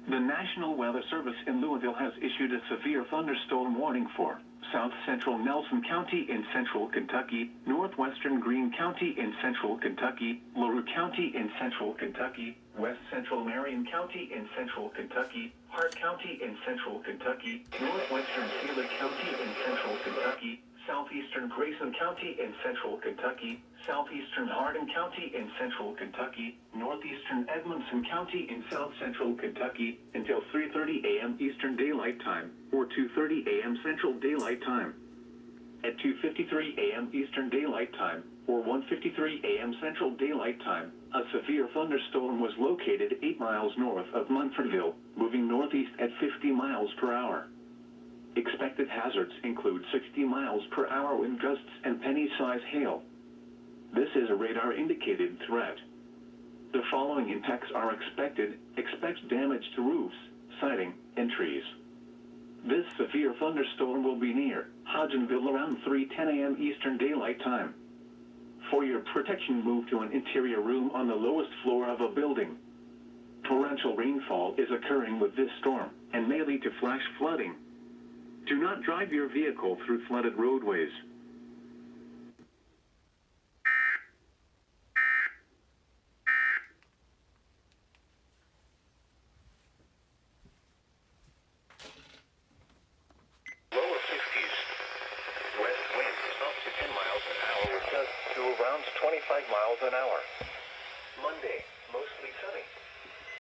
The National Weather Service in Louisville has issued a severe thunderstorm warning for south central Nelson County in central Kentucky, northwestern Greene County in central Kentucky, LaRue County in central Kentucky, west central Marion County in central Kentucky, Hart County in central Kentucky, northwestern Sealy County in central Kentucky, southeastern Grayson County in central Kentucky, southeastern Hardin County in central Kentucky, northeastern Edmonson County in south central Kentucky until 3:30 a.m. Eastern Daylight Time or 2:30 a.m. Central Daylight Time. At 2:53 a.m. Eastern Daylight Time or 1:53 a.m. Central Daylight Time, a severe thunderstorm was located 8 miles north of Munfordville, moving northeast at 50 miles per hour. Expected hazards include 60 miles per hour wind gusts and penny-size hail. This is a radar-indicated threat. The following impacts are expected. Expect damage to roofs, siding, and trees. This severe thunderstorm will be near Hodgenville around 3:10 a.m. Eastern Daylight Time. For your protection, move to an interior room on the lowest floor of a building. Torrential rainfall is occurring with this storm and may lead to flash flooding. Do not drive your vehicle through flooded roadways. Lower 50s. West winds up to 10 miles an hour with gusts to around 25 miles an hour.